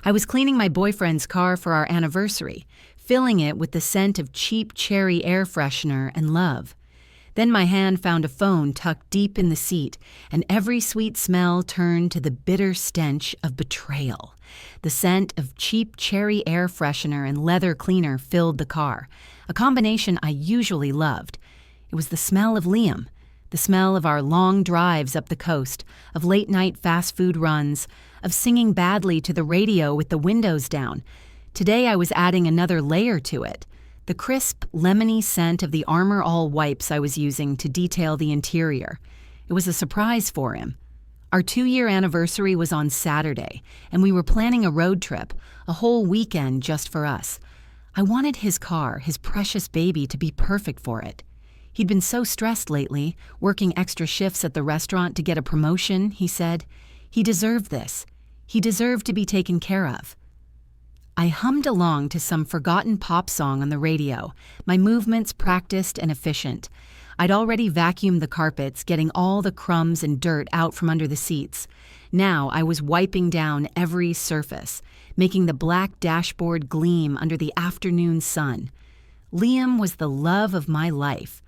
I was cleaning my boyfriend's car for our anniversary, filling it with the scent of cheap cherry air freshener and love. Then my hand found a phone tucked deep in the seat, and every sweet smell turned to the bitter stench of betrayal. The scent of cheap cherry air freshener and leather cleaner filled the car, a combination I usually loved. It was the smell of Liam, the smell of our long drives up the coast, of late-night fast food runs, of singing badly to the radio with the windows down. Today I was adding another layer to it. The crisp, lemony scent of the Armor All wipes I was using to detail the interior. It was a surprise for him. Our 2-year anniversary was on Saturday, and we were planning a road trip, a whole weekend just for us. I wanted his car, his precious baby, to be perfect for it. He'd been so stressed lately, working extra shifts at the restaurant to get a promotion, he said. He deserved this. He deserved to be taken care of. I hummed along to some forgotten pop song on the radio, my movements practiced and efficient. I'd already vacuumed the carpets, getting all the crumbs and dirt out from under the seats. Now I was wiping down every surface, making the black dashboard gleam under the afternoon sun. Liam was the love of my life.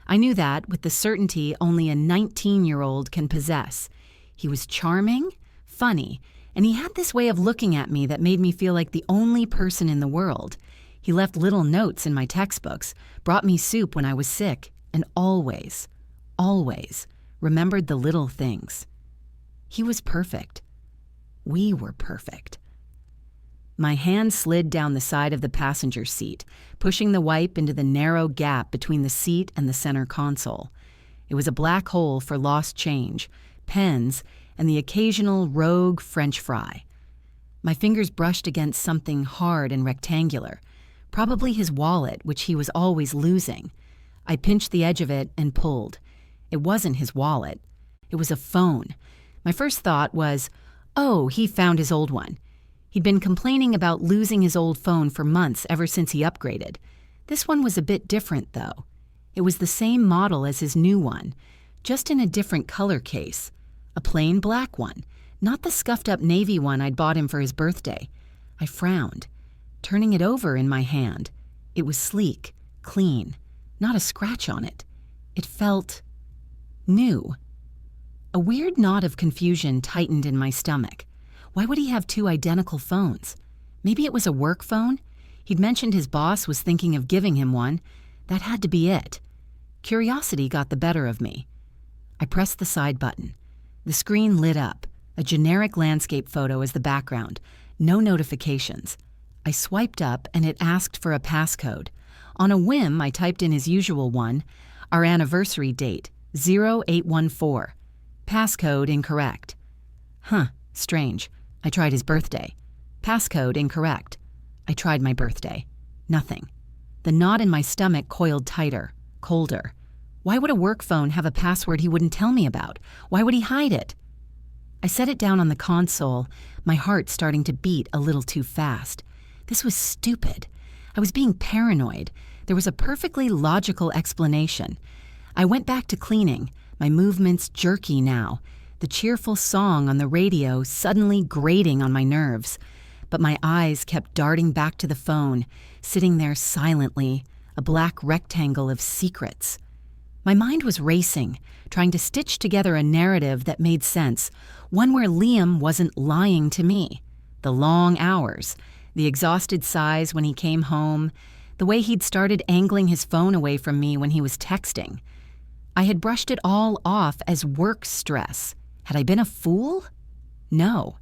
I knew that with the certainty only a 19-year-old can possess. He was charming, funny, and he had this way of looking at me that made me feel like the only person in the world. He left little notes in my textbooks, brought me soup when I was sick, and always remembered the little things. He was perfect. We were perfect. My hand slid down the side of the passenger seat, pushing the wipe into the narrow gap between the seat and the center console. It was a black hole for lost change, pens, and the occasional rogue French fry. My fingers brushed against something hard and rectangular, probably his wallet, which he was always losing. I pinched the edge of it and pulled. It wasn't his wallet. It was a phone. My first thought was, oh, he found his old one. He'd been complaining about losing his old phone for months ever since he upgraded. This one was a bit different, though. It was the same model as his new one, just in a different color case. A plain black one, not the scuffed-up navy one I'd bought him for his birthday. I frowned, turning it over in my hand. It was sleek, clean, not a scratch on it. It felt new. A weird knot of confusion tightened in my stomach. Why would he have 2 identical phones? Maybe it was a work phone? He'd mentioned his boss was thinking of giving him one. That had to be it. Curiosity got the better of me. I pressed the side button. The screen lit up, a generic landscape photo as the background. No notifications. I swiped up and it asked for a passcode. On a whim, I typed in his usual one, our anniversary date, 0814. Passcode incorrect. Strange. I tried his birthday. Passcode incorrect. I tried my birthday. Nothing. The knot in my stomach coiled tighter, colder. Why would a work phone have a password he wouldn't tell me about? Why would he hide it? I set it down on the console, my heart starting to beat a little too fast. This was stupid. I was being paranoid. There was a perfectly logical explanation. I went back to cleaning, my movements jerky now, the cheerful song on the radio suddenly grating on my nerves. But my eyes kept darting back to the phone, sitting there silently, a black rectangle of secrets. My mind was racing, trying to stitch together a narrative that made sense, one where Liam wasn't lying to me. The long hours, the exhausted sighs when he came home, the way he'd started angling his phone away from me when he was texting. I had brushed it all off as work stress. Had I been a fool? No.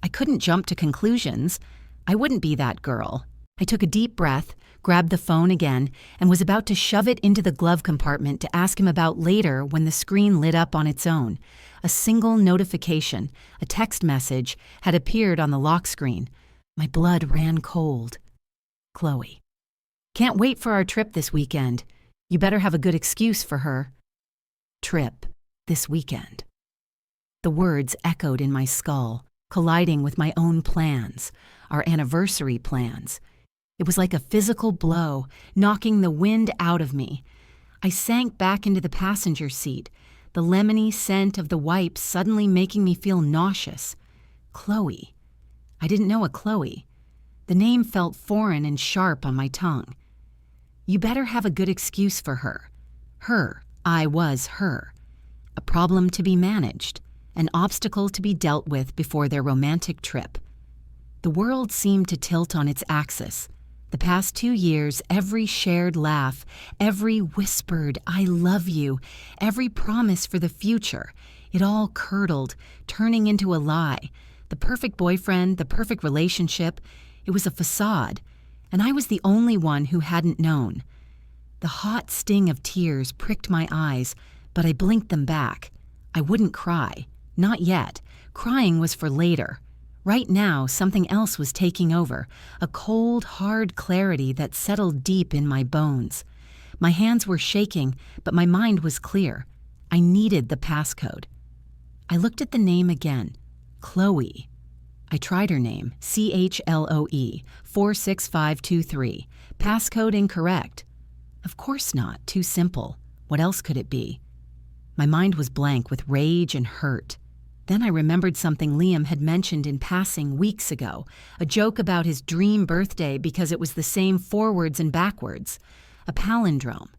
I couldn't jump to conclusions. I wouldn't be that girl. I took a deep breath, grabbed the phone again, and was about to shove it into the glove compartment to ask him about later when the screen lit up on its own. A single notification, a text message, had appeared on the lock screen. My blood ran cold. Chloe. Can't wait for our trip this weekend. You better have a good excuse for her. Trip this weekend. The words echoed in my skull, colliding with my own plans, our anniversary plans. It was like a physical blow, knocking the wind out of me. I sank back into the passenger seat, the lemony scent of the wipes suddenly making me feel nauseous. Chloe. I didn't know a Chloe. The name felt foreign and sharp on my tongue. You better have a good excuse for her. I was her. A problem to be managed, an obstacle to be dealt with before their romantic trip. The world seemed to tilt on its axis. The past 2 years, every shared laugh, every whispered "I love you," every promise for the future, it all curdled, turning into a lie. The perfect boyfriend, the perfect relationship, it was a facade, and I was the only one who hadn't known. The hot sting of tears pricked my eyes, but I blinked them back. I wouldn't cry. Not yet. Crying was for later. Right now, something else was taking over, a cold, hard clarity that settled deep in my bones. My hands were shaking, but my mind was clear. I needed the passcode. I looked at the name again. Chloe. I tried her name, CHLOE, 46523. Passcode incorrect. Of course not, too simple. What else could it be? My mind was blank with rage and hurt. Then I remembered something Liam had mentioned in passing weeks ago, a joke about his dream birthday because it was the same forwards and backwards, a palindrome.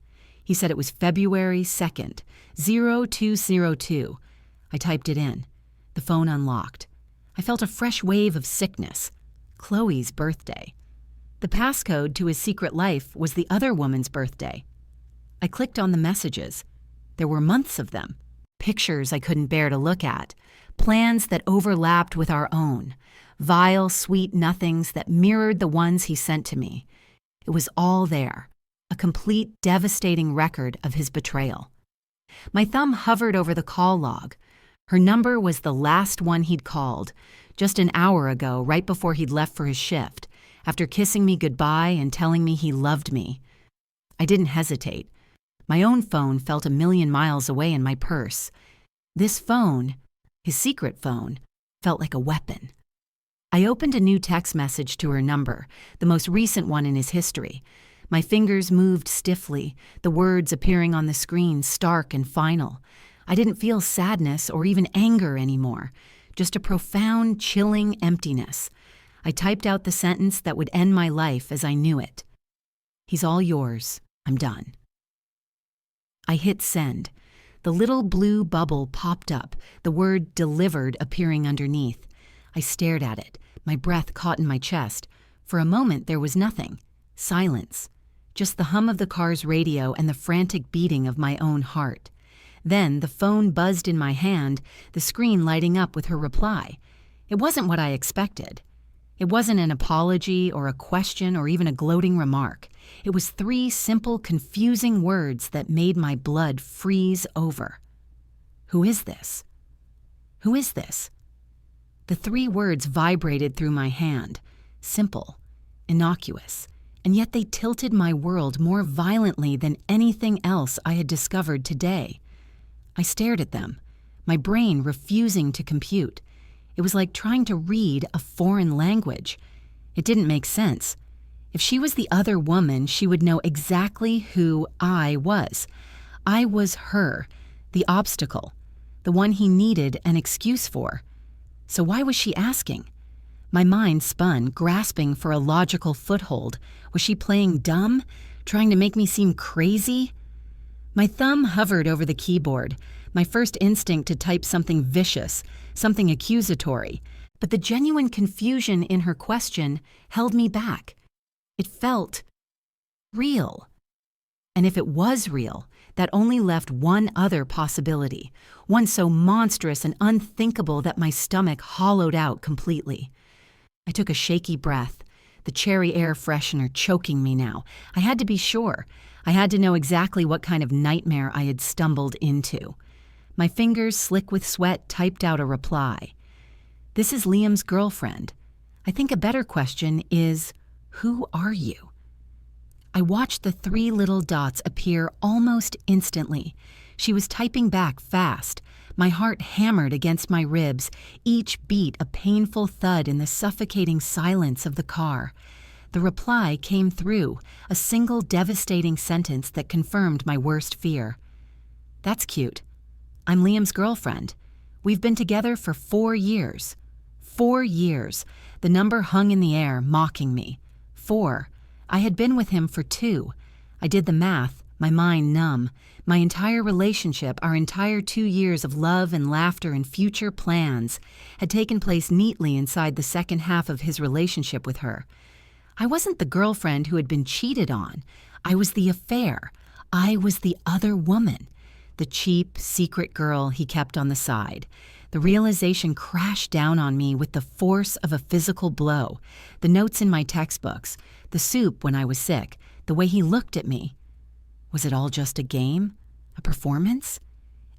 He said it was February 2nd, 0202. I typed it in. The phone unlocked. I felt a fresh wave of sickness. Chloe's birthday. The passcode to his secret life was the other woman's birthday. I clicked on the messages. There were months of them. Pictures I couldn't bear to look at. Plans that overlapped with our own. Vile, sweet nothings that mirrored the ones he sent to me. It was all there. A complete, devastating record of his betrayal. My thumb hovered over the call log. Her number was the last one he'd called, just an hour ago, right before he'd left for his shift, after kissing me goodbye and telling me he loved me. I didn't hesitate. My own phone felt a million miles away in my purse. This phone, his secret phone, felt like a weapon. I opened a new text message to her number, the most recent one in his history. My fingers moved stiffly, the words appearing on the screen stark and final. I didn't feel sadness or even anger anymore, just a profound, chilling emptiness. I typed out the sentence that would end my life as I knew it. He's all yours. I'm done. I hit send. The little blue bubble popped up, the word delivered appearing underneath. I stared at it, my breath caught in my chest. For a moment there was nothing. Silence. Just the hum of the car's radio and the frantic beating of my own heart. Then the phone buzzed in my hand, the screen lighting up with her reply. It wasn't what I expected. It wasn't an apology or a question or even a gloating remark. It was 3 simple, confusing words that made my blood freeze over. Who is this? Who is this? The 3 words vibrated through my hand. Simple, innocuous, and yet they tilted my world more violently than anything else I had discovered today. I stared at them, my brain refusing to compute. It was like trying to read a foreign language. It didn't make sense. If she was the other woman, she would know exactly who I was. I was her, the obstacle, the one he needed an excuse for. So why was she asking? My mind spun, grasping for a logical foothold. Was she playing dumb, trying to make me seem crazy? My thumb hovered over the keyboard, my first instinct to type something vicious, something accusatory, but the genuine confusion in her question held me back. It felt real. And if it was real, that only left one other possibility, one so monstrous and unthinkable that my stomach hollowed out completely. I took a shaky breath, the cherry air freshener choking me now. I had to be sure. I had to know exactly what kind of nightmare I had stumbled into. My fingers, slick with sweat, typed out a reply. This is Liam's girlfriend. I think a better question is, who are you? I watched the 3 little dots appear almost instantly. She was typing back fast. My heart hammered against my ribs, each beat a painful thud in the suffocating silence of the car. The reply came through, a single devastating sentence that confirmed my worst fear. That's cute. I'm Liam's girlfriend. We've been together for 4 years. 4 years. The number hung in the air, mocking me. 4. I had been with him for 2. I did the math, my mind numb. My entire relationship, our entire 2 years of love and laughter and future plans, had taken place neatly inside the second half of his relationship with her. I wasn't the girlfriend who had been cheated on. I was the affair. I was the other woman. The cheap, secret girl he kept on the side. The realization crashed down on me with the force of a physical blow. The notes in my textbooks, the soup when I was sick, the way he looked at me. Was it all just a game? A performance?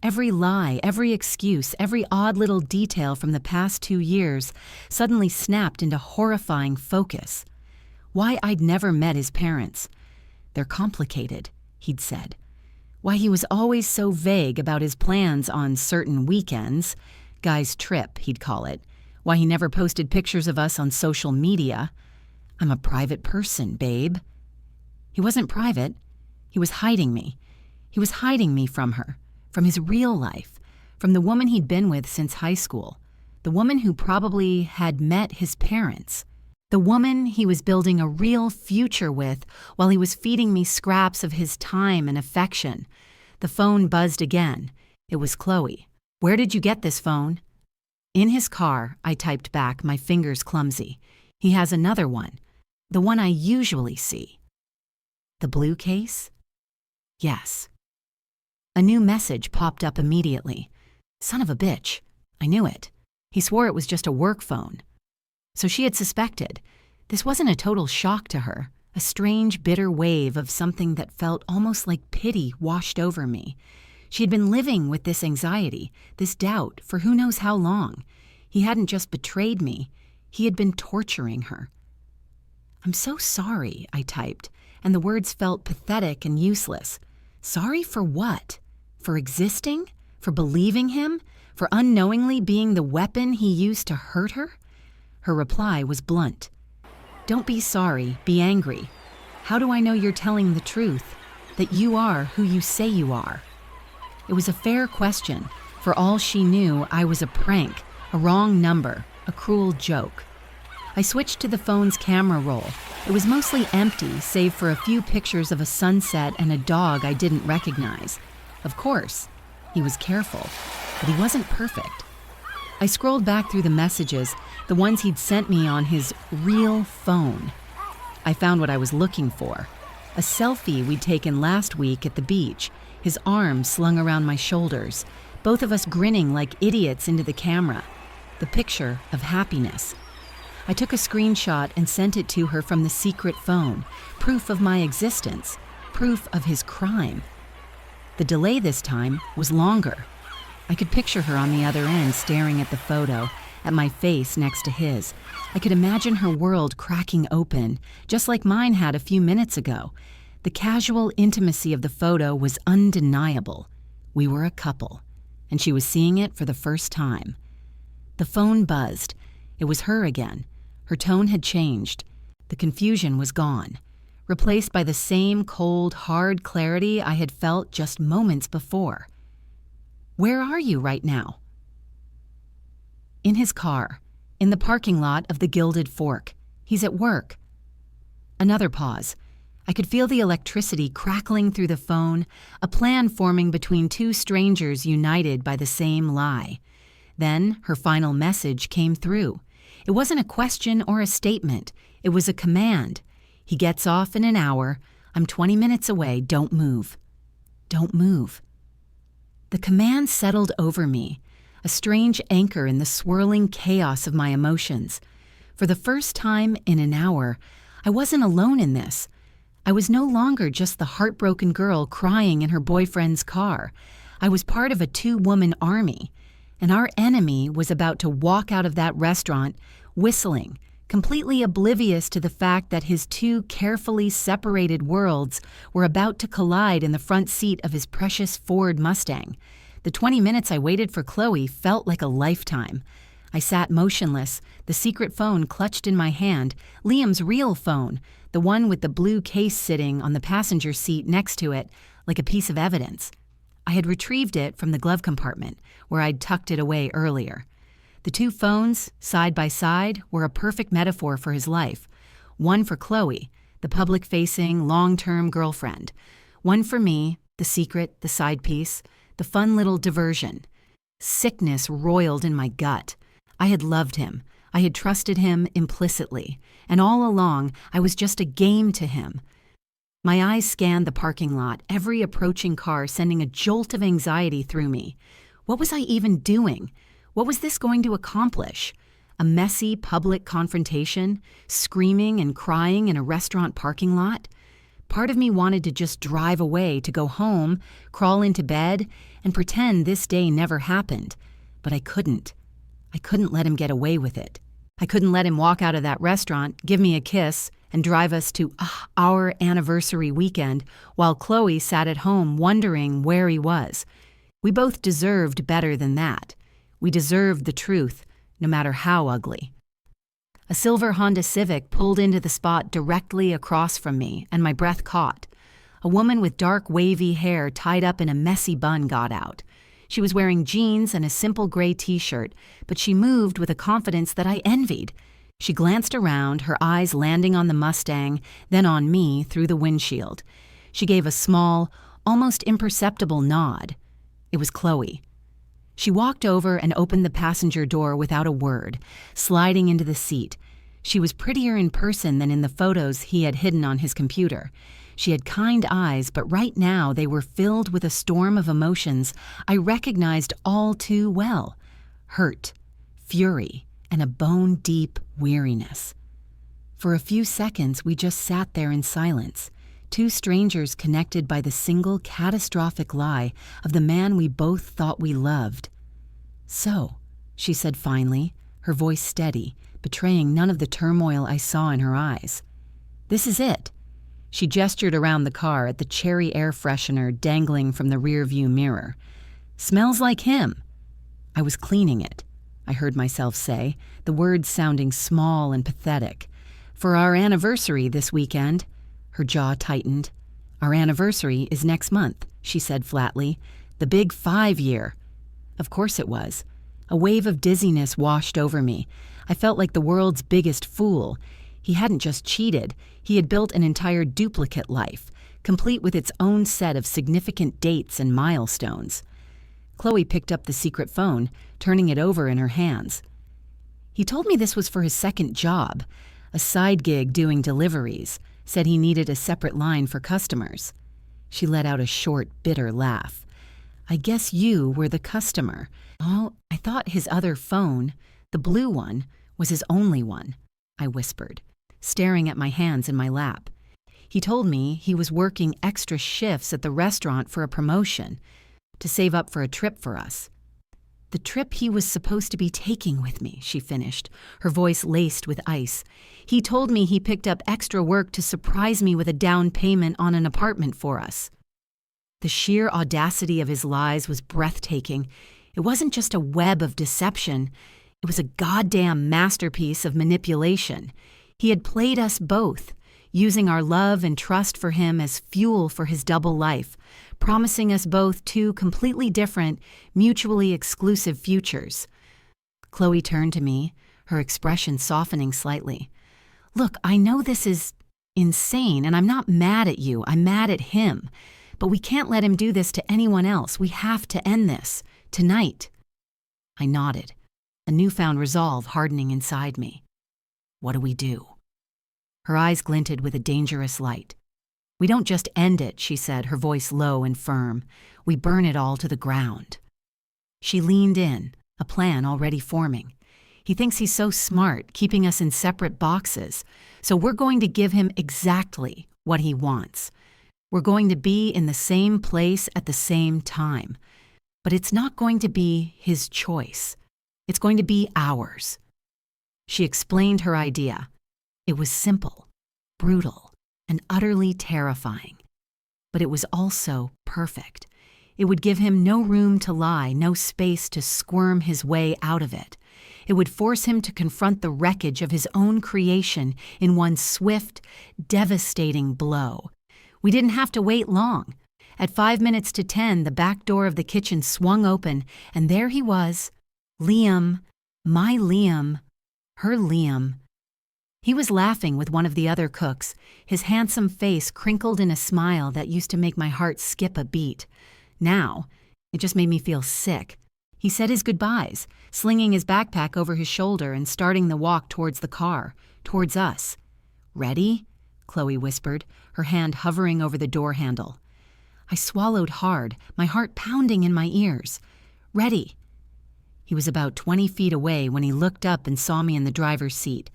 Every lie, every excuse, every odd little detail from the past 2 years suddenly snapped into horrifying focus. Why I'd never met his parents. They're complicated, he'd said. Why he was always so vague about his plans on certain weekends, guy's trip, he'd call it. Why he never posted pictures of us on social media. I'm a private person, babe. He wasn't private. He was hiding me. He was hiding me from her, from his real life, from the woman he'd been with since high school, the woman who probably had met his parents, the woman he was building a real future with while he was feeding me scraps of his time and affection. The phone buzzed again. It was Chloe. Where did you get this phone? In his car, I typed back, my fingers clumsy. He has another one, the one I usually see. The blue case? Yes. A new message popped up immediately. Son of a bitch. I knew it. He swore it was just a work phone. So she had suspected. This wasn't a total shock to her. A strange, bitter wave of something that felt almost like pity washed over me. She had been living with this anxiety, this doubt, for who knows how long. He hadn't just betrayed me. He had been torturing her. I'm so sorry, I typed, and the words felt pathetic and useless. Sorry for what? For existing? For believing him? For unknowingly being the weapon he used to hurt her? Her reply was blunt. Don't be sorry, be angry. How do I know you're telling the truth? That you are who you say you are? It was a fair question. For all she knew, I was a prank, a wrong number, a cruel joke. I switched to the phone's camera roll. It was mostly empty, save for a few pictures of a sunset and a dog I didn't recognize. Of course, he was careful, but he wasn't perfect. I scrolled back through the messages, the ones he'd sent me on his real phone. I found what I was looking for. A selfie we'd taken last week at the beach, his arms slung around my shoulders, both of us grinning like idiots into the camera. The picture of happiness. I took a screenshot and sent it to her from the secret phone, proof of my existence, proof of his crime. The delay this time was longer. I could picture her on the other end staring at the photo, at my face next to his. I could imagine her world cracking open, just like mine had a few minutes ago. The casual intimacy of the photo was undeniable. We were a couple, and she was seeing it for the first time. The phone buzzed. It was her again. Her tone had changed. The confusion was gone, replaced by the same cold, hard clarity I had felt just moments before. Where are you right now? In his car, in the parking lot of the Gilded Fork. He's at work. Another pause. I could feel the electricity crackling through the phone, a plan forming between two strangers united by the same lie. Then her final message came through. It wasn't a question or a statement. It was a command. He gets off in an hour. I'm 20 minutes away. Don't move. Don't move. The command settled over me, a strange anchor in the swirling chaos of my emotions. For the first time in an hour, I wasn't alone in this. I was no longer just the heartbroken girl crying in her boyfriend's car. I was part of a two-woman army, and our enemy was about to walk out of that restaurant whistling, completely oblivious to the fact that his two carefully separated worlds were about to collide in the front seat of his precious Ford Mustang. The 20 minutes I waited for Chloe felt like a lifetime. I sat motionless, the secret phone clutched in my hand, Liam's real phone, the one with the blue case sitting on the passenger seat next to it, like a piece of evidence. I had retrieved it from the glove compartment, where I'd tucked it away earlier. The The two phones, side by side, were a perfect metaphor for his life. One for Chloe, the public-facing, long-term girlfriend. One for me, the secret, the side piece, the fun little diversion. Sickness roiled in my gut. I had loved him. I had trusted him implicitly. And all along, I was just a game to him. My eyes scanned the parking lot, every approaching car sending a jolt of anxiety through me. What was I even doing? What was this going to accomplish? A messy public confrontation? Screaming and crying in a restaurant parking lot? Part of me wanted to just drive away, to go home, crawl into bed, and pretend this day never happened. But I couldn't. I couldn't let him get away with it. I couldn't let him walk out of that restaurant, give me a kiss, and drive us to our anniversary weekend while Chloe sat at home wondering where he was. We both deserved better than that. We deserved the truth, no matter how ugly. A silver Honda Civic pulled into the spot directly across from me, and my breath caught. A woman with dark, wavy hair tied up in a messy bun got out. She was wearing jeans and a simple gray t-shirt, but she moved with a confidence that I envied. She glanced around, her eyes landing on the Mustang, then on me through the windshield. She gave a small, almost imperceptible nod. It was Chloe. She walked over and opened the passenger door without a word, sliding into the seat. She was prettier in person than in the photos he had hidden on his computer. She had kind eyes, but right now they were filled with a storm of emotions I recognized all too well. Hurt, fury, and a bone-deep weariness. For a few seconds, we just sat there in silence, two strangers connected by the single catastrophic lie of the man we both thought we loved. "So," she said finally, her voice steady, betraying none of the turmoil I saw in her eyes. "This is it." She gestured around the car at the cherry air freshener dangling from the rearview mirror. "Smells like him." I was cleaning it, I heard myself say, the words sounding small and pathetic. "For our anniversary this weekend." Her jaw tightened. "Our anniversary is next month," she said flatly. "The big 5-year. Of course it was. A wave of dizziness washed over me. I felt like the world's biggest fool. He hadn't just cheated. He had built an entire duplicate life, complete with its own set of significant dates and milestones. Chloe picked up the secret phone, turning it over in her hands. "He told me this was for his second job, a side gig doing deliveries, said he needed a separate line for customers." She let out a short, bitter laugh. "I guess you were the customer." "Oh, I thought his other phone, the blue one, was his only one," I whispered, staring at my hands in my lap. "He told me he was working extra shifts at the restaurant for a promotion, to save up for a trip for us." "The trip he was supposed to be taking with me," she finished, her voice laced with ice. "He told me he picked up extra work to surprise me with a down payment on an apartment for us." The sheer audacity of his lies was breathtaking. It wasn't just a web of deception. It was a goddamn masterpiece of manipulation. He had played us both, using our love and trust for him as fuel for his double life, promising us both two completely different, mutually exclusive futures. Chloe turned to me, her expression softening slightly. "Look, I know this is insane, and I'm not mad at you. I'm mad at him. But we can't let him do this to anyone else. We have to end this. Tonight." I nodded, a newfound resolve hardening inside me. "What do we do?" Her eyes glinted with a dangerous light. "We don't just end it," she said, her voice low and firm. "We burn it all to the ground." She leaned in, a plan already forming. "He thinks he's so smart, keeping us in separate boxes. So we're going to give him exactly what he wants. We're going to be in the same place at the same time. But it's not going to be his choice. It's going to be ours." She explained her idea. It was simple, brutal, and utterly terrifying. But it was also perfect. It would give him no room to lie, no space to squirm his way out of it. It would force him to confront the wreckage of his own creation in one swift, devastating blow. We didn't have to wait long. At 5 minutes to 10, the back door of the kitchen swung open, and there he was, Liam, My Liam. Her Liam. He was laughing with one of the other cooks, his handsome face crinkled in a smile that used to make my heart skip a beat. Now, it just made me feel sick. He said his goodbyes, slinging his backpack over his shoulder and starting the walk towards the car, towards us. "Ready?" Chloe whispered, her hand hovering over the door handle. I swallowed hard, my heart pounding in my ears. "Ready." He was about 20 feet away when he looked up and saw me in the driver's seat.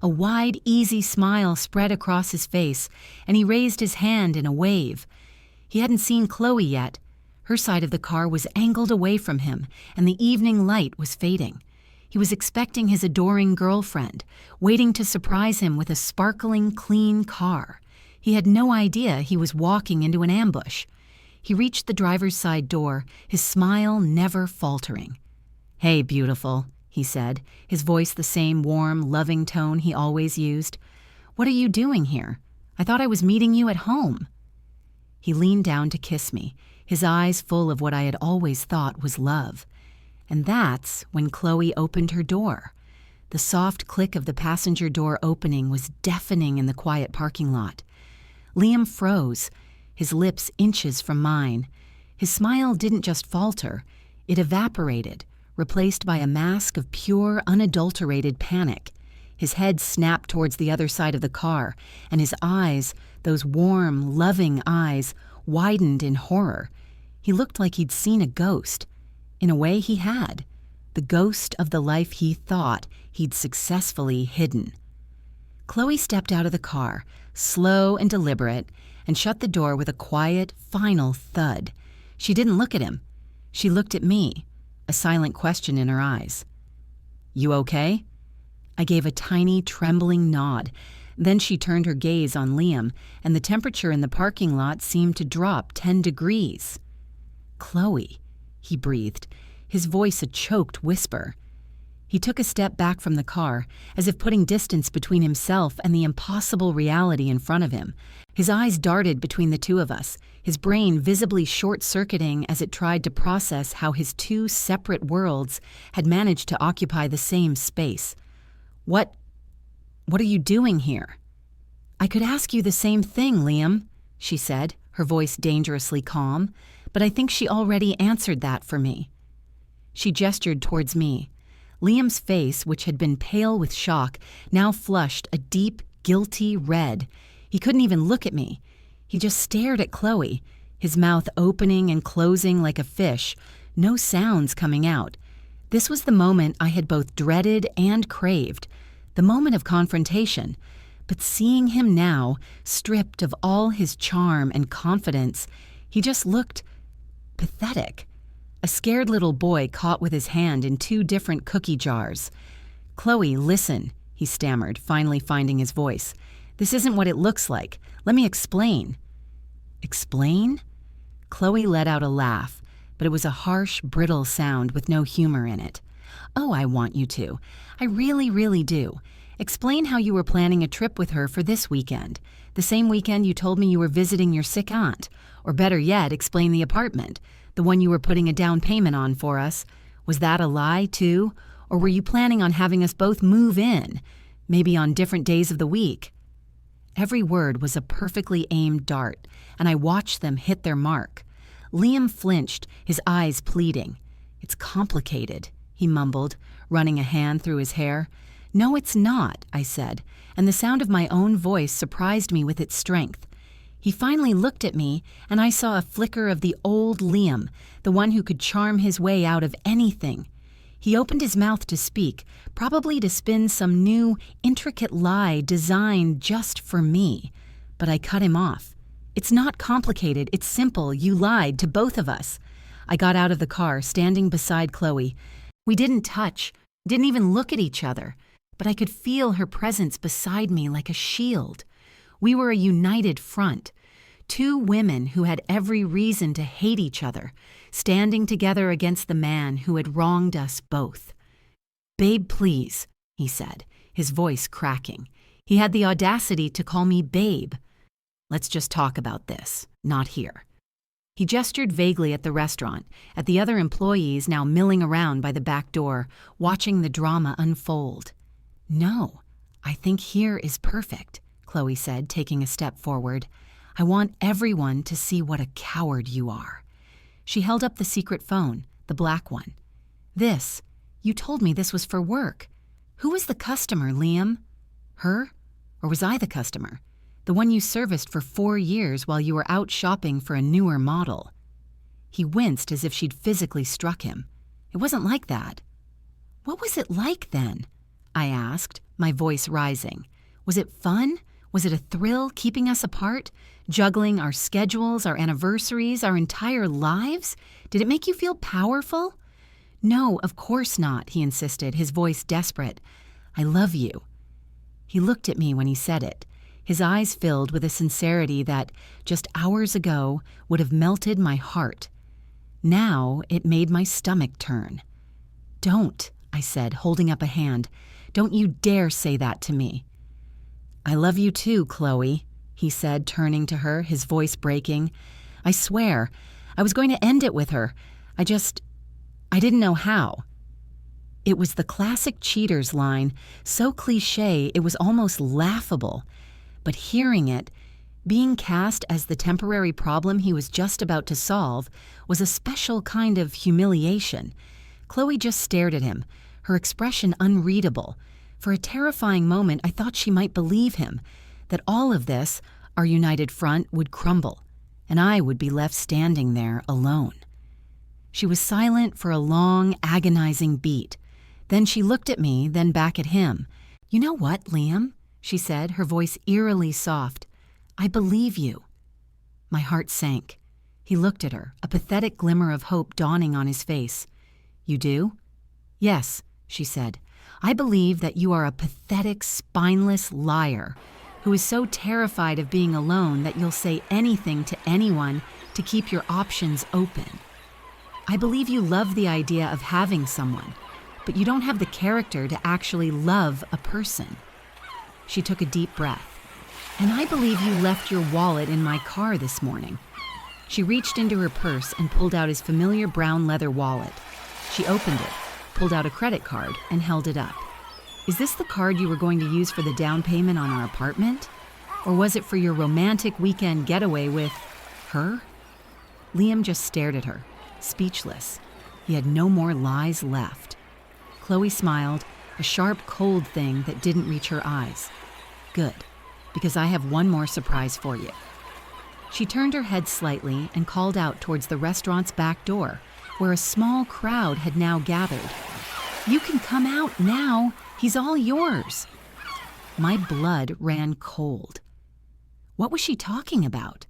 A wide, easy smile spread across his face, and he raised his hand in a wave. He hadn't seen Chloe yet. Her side of the car was angled away from him, and the evening light was fading. He was expecting his adoring girlfriend, waiting to surprise him with a sparkling, clean car. He had no idea he was walking into an ambush. He reached the driver's side door, his smile never faltering. "Hey, beautiful," he said, his voice the same warm, loving tone he always used. "What are you doing here? I thought I was meeting you at home." He leaned down to kiss me, his eyes full of what I had always thought was love. And that's when Chloe opened her door. The soft click of the passenger door opening was deafening in the quiet parking lot. Liam froze, his lips inches from mine. His smile didn't just falter, it evaporated, replaced by a mask of pure, unadulterated panic. His head snapped towards the other side of the car, and his eyes, those warm, loving eyes, widened in horror. He looked like he'd seen a ghost. In a way, he had. The ghost of the life he thought he'd successfully hidden. Chloe stepped out of the car, slow and deliberate, and shut the door with a quiet, final thud. She didn't look at him. She looked at me, a silent question in her eyes. "You okay?" I gave a tiny, trembling nod. Then she turned her gaze on Liam, and the temperature in the parking lot seemed to drop 10 degrees. "Chloe," he breathed, his voice a choked whisper. He took a step back from the car, as if putting distance between himself and the impossible reality in front of him. His eyes darted between the two of us, his brain visibly short-circuiting as it tried to process how his two separate worlds had managed to occupy the same space. What are you doing here?" "I could ask you the same thing, Liam," she said, her voice dangerously calm, but I think she already answered that for me. She gestured towards me. Liam's face, which had been pale with shock, now flushed a deep, guilty red. He couldn't even look at me. He just stared at Chloe, his mouth opening and closing like a fish, no sounds coming out. This was the moment I had both dreaded and craved, the moment of confrontation. But seeing him now, stripped of all his charm and confidence, he just looked pathetic. A scared little boy caught with his hand in two different cookie jars. "Chloe, listen," he stammered, finally finding his voice. "This isn't what it looks like. Let me explain." "Explain?" Chloe let out a laugh, but it was a harsh, brittle sound with no humor in it. "Oh, I want you to. I really, really do. Explain how you were planning a trip with her for this weekend, the same weekend you told me you were visiting your sick aunt. Or better yet, explain the apartment, the one you were putting a down payment on for us. Was that a lie, too? Or were you planning on having us both move in, maybe on different days of the week?" Every word was a perfectly aimed dart, and I watched them hit their mark. Liam flinched, his eyes pleading. "It's complicated," he mumbled, running a hand through his hair. "No, it's not," I said, and the sound of my own voice surprised me with its strength. He finally looked at me, and I saw a flicker of the old Liam, the one who could charm his way out of anything. He opened his mouth to speak, probably to spin some new, intricate lie designed just for me. But I cut him off. "It's not complicated, it's simple. You lied to both of us." I got out of the car, standing beside Chloe. We didn't touch, didn't even look at each other, but I could feel her presence beside me like a shield. We were a united front, two women who had every reason to hate each other, standing together against the man who had wronged us both. "Babe, please," he said, his voice cracking. He had the audacity to call me babe. "Let's just talk about this, not here." He gestured vaguely at the restaurant, at the other employees now milling around by the back door, watching the drama unfold. "No, I think here is perfect," Chloe said, taking a step forward. "I want everyone to see what a coward you are." She held up the secret phone, the black one. You told me this was for work. Who was the customer, Liam?" "Her? Or was I the customer? The one you serviced for 4 years while you were out shopping for a newer model." He winced as if she'd physically struck him. "It wasn't like that." "What was it like then?" I asked, my voice rising. "Was it fun? Was it a thrill keeping us apart? Juggling our schedules, our anniversaries, our entire lives? Did it make you feel powerful?" "No, of course not," he insisted, his voice desperate. "I love you." He looked at me when he said it, his eyes filled with a sincerity that, just hours ago, would have melted my heart. Now it made my stomach turn. "Don't," I said, holding up a hand. "Don't you dare say that to me." "I love you too, Chloe," he said, turning to her, his voice breaking. "I swear, I was going to end it with her. I didn't know how." It was the classic cheaters line, so cliché it was almost laughable. But hearing it, being cast as the temporary problem he was just about to solve, was a special kind of humiliation. Chloe just stared at him, her expression unreadable. For a terrifying moment, I thought she might believe him, that all of this, our united front, would crumble, and I would be left standing there alone. She was silent for a long, agonizing beat. Then she looked at me, then back at him. "You know what, Liam?" she said, her voice eerily soft. "I believe you." My heart sank. He looked at her, a pathetic glimmer of hope dawning on his face. "You do?" "Yes," she said. "I believe that you are a pathetic, spineless liar who is so terrified of being alone that you'll say anything to anyone to keep your options open. I believe you love the idea of having someone, but you don't have the character to actually love a person." She took a deep breath. "And I believe you left your wallet in my car this morning." She reached into her purse and pulled out his familiar brown leather wallet. She opened it, pulled out a credit card, and held it up. "Is this the card you were going to use for the down payment on our apartment? Or was it for your romantic weekend getaway with her?" Liam just stared at her, speechless. He had no more lies left. Chloe smiled, a sharp, cold thing that didn't reach her eyes. "Good, because I have one more surprise for you." She turned her head slightly and called out towards the restaurant's back door, where a small crowd had now gathered. "You can come out now. He's all yours." My blood ran cold. What was she talking about?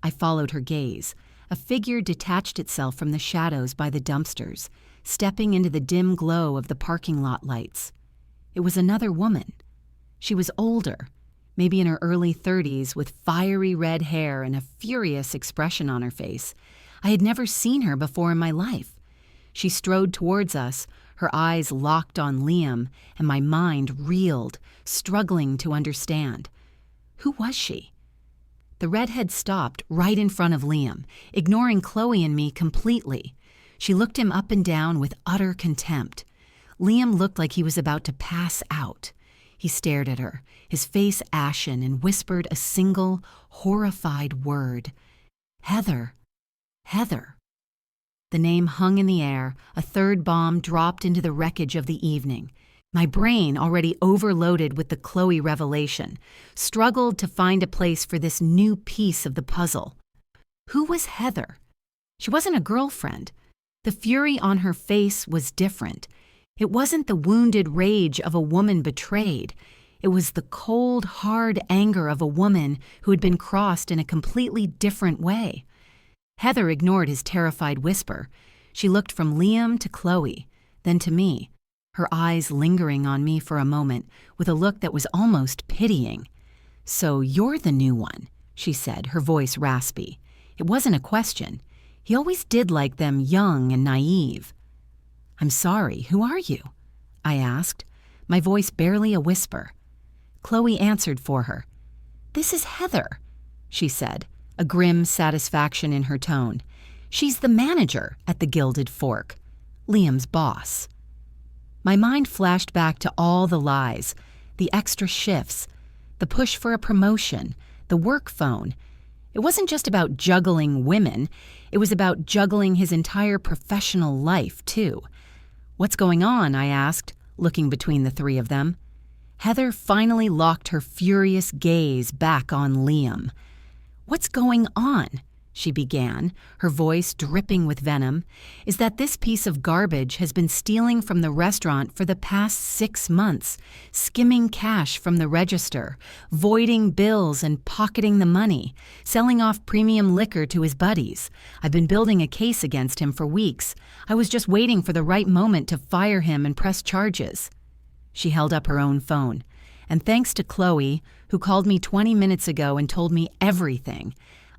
I followed her gaze. A figure detached itself from the shadows by the dumpsters, stepping into the dim glow of the parking lot lights. It was another woman. She was older, maybe in her early 30s, with fiery red hair and a furious expression on her face. I had never seen her before in my life. She strode towards us, her eyes locked on Liam, and my mind reeled, struggling to understand. Who was she? The redhead stopped right in front of Liam, ignoring Chloe and me completely. She looked him up and down with utter contempt. Liam looked like he was about to pass out. He stared at her, his face ashen, and whispered a single, horrified word. "Heather. Heather." The name hung in the air, a third bomb dropped into the wreckage of the evening. My brain, already overloaded with the Chloe revelation, struggled to find a place for this new piece of the puzzle. Who was Heather? She wasn't a girlfriend. The fury on her face was different. It wasn't the wounded rage of a woman betrayed. It was the cold, hard anger of a woman who had been crossed in a completely different way. Heather ignored his terrified whisper. She looked from Liam to Chloe, then to me, her eyes lingering on me for a moment with a look that was almost pitying. "So you're the new one," she said, her voice raspy. It wasn't a question. He always did like them young and naive. "I'm sorry, who are you?" I asked, my voice barely a whisper. Chloe answered for her. "This is Heather," she said, a grim satisfaction in her tone. She's the manager at the Gilded Fork, Liam's boss. My mind flashed back to all the lies, the extra shifts, the push for a promotion, the work phone. It wasn't just about juggling women, it was about juggling his entire professional life, too. "What's going on?" I asked, looking between the three of them. Heather finally locked her furious gaze back on Liam. "What's going on?" she began, her voice dripping with venom, "is that this piece of garbage has been stealing from the restaurant for the past 6 months, skimming cash from the register, voiding bills and pocketing the money, selling off premium liquor to his buddies. I've been building a case against him for weeks. I was just waiting for the right moment to fire him and press charges." She held up her own phone. "And thanks to Chloe, who called me 20 minutes ago and told me everything.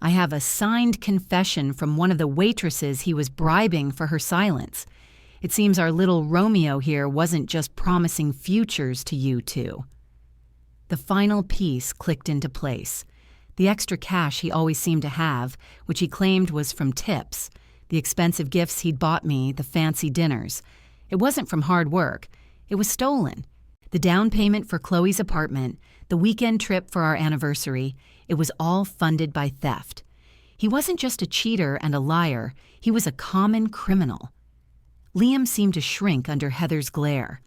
I have a signed confession from one of the waitresses he was bribing for her silence. It seems our little Romeo here wasn't just promising futures to you two." The final piece clicked into place. The extra cash he always seemed to have, which he claimed was from tips, the expensive gifts he'd bought me, the fancy dinners. It wasn't from hard work. It was stolen. The down payment for Chloe's apartment, the weekend trip for our anniversary, it was all funded by theft. He wasn't just a cheater and a liar, he was a common criminal. Liam seemed to shrink under Heather's glare.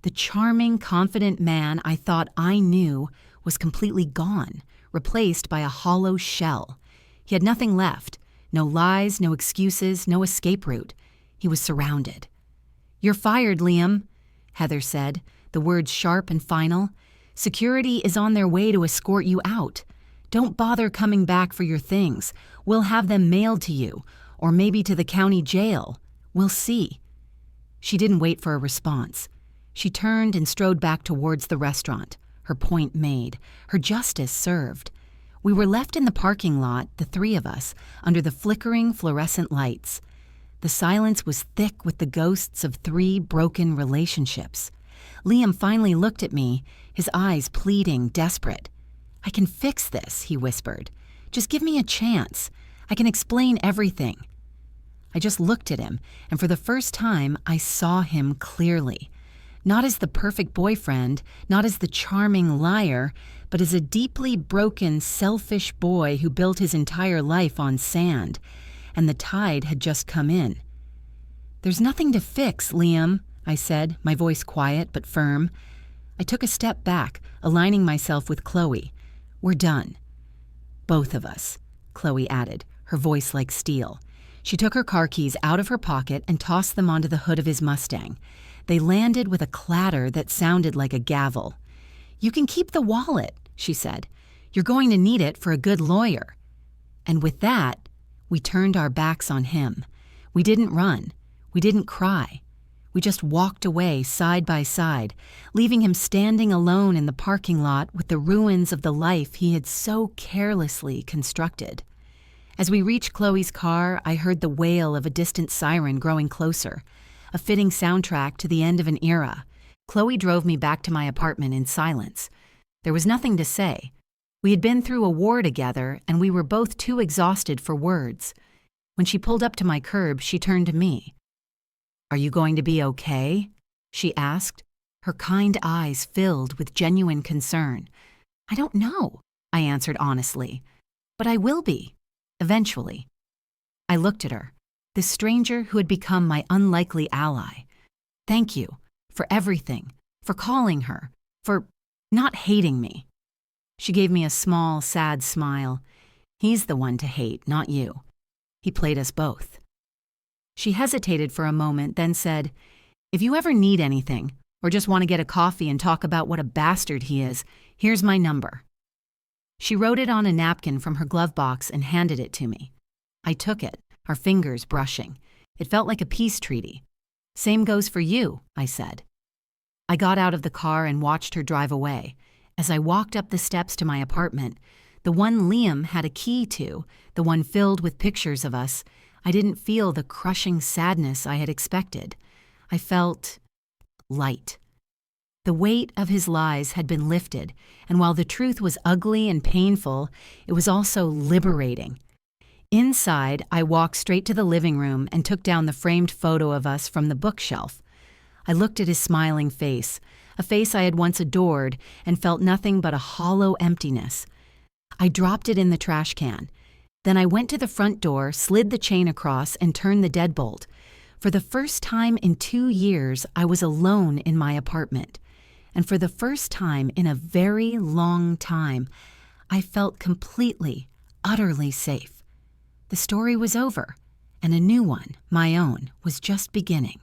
The charming, confident man I thought I knew was completely gone, replaced by a hollow shell. He had nothing left. No lies, no excuses, no escape route. He was surrounded. "You're fired, Liam," Heather said, the words sharp and final. "Security is on their way to escort you out. Don't bother coming back for your things. We'll have them mailed to you, or maybe to the county jail. We'll see." She didn't wait for a response. She turned and strode back towards the restaurant, her point made, her justice served. We were left in the parking lot, the three of us, under the flickering fluorescent lights. The silence was thick with the ghosts of 3 broken relationships. Liam finally looked at me, his eyes pleading, desperate. "I can fix this," he whispered. "Just give me a chance. I can explain everything." I just looked at him, and for the first time, I saw him clearly. Not as the perfect boyfriend, not as the charming liar, but as a deeply broken, selfish boy who built his entire life on sand, and the tide had just come in. "There's nothing to fix, Liam," I said, my voice quiet but firm. I took a step back, aligning myself with Chloe. "We're done." "Both of us," Chloe added, her voice like steel. She took her car keys out of her pocket and tossed them onto the hood of his Mustang. They landed with a clatter that sounded like a gavel. "You can keep the wallet," she said. "You're going to need it for a good lawyer." And with that, we turned our backs on him. We didn't run. We didn't cry. We just walked away side by side, leaving him standing alone in the parking lot with the ruins of the life he had so carelessly constructed. As we reached Chloe's car, I heard the wail of a distant siren growing closer, a fitting soundtrack to the end of an era. Chloe drove me back to my apartment in silence. There was nothing to say. We had been through a war together, and we were both too exhausted for words. When she pulled up to my curb, she turned to me. "Are you going to be okay?" she asked, her kind eyes filled with genuine concern. "I don't know," I answered honestly, "but I will be, eventually." I looked at her, this stranger who had become my unlikely ally. "Thank you for everything, for calling her, for not hating me." She gave me a small, sad smile. "He's the one to hate, not you. He played us both." She hesitated for a moment, then said, "If you ever need anything, or just want to get a coffee and talk about what a bastard he is, here's my number." She wrote it on a napkin from her glove box and handed it to me. I took it, our fingers brushing. It felt like a peace treaty. "Same goes for you," I said. I got out of the car and watched her drive away. As I walked up the steps to my apartment, the one Liam had a key to, the one filled with pictures of us, I didn't feel the crushing sadness I had expected. I felt light. The weight of his lies had been lifted, and while the truth was ugly and painful, it was also liberating. Inside, I walked straight to the living room and took down the framed photo of us from the bookshelf. I looked at his smiling face, a face I had once adored, and felt nothing but a hollow emptiness. I dropped it in the trash can. Then I went to the front door, slid the chain across, and turned the deadbolt. For the first time in 2 years, I was alone in my apartment. And for the first time in a very long time, I felt completely, utterly safe. The story was over, and a new one, my own, was just beginning.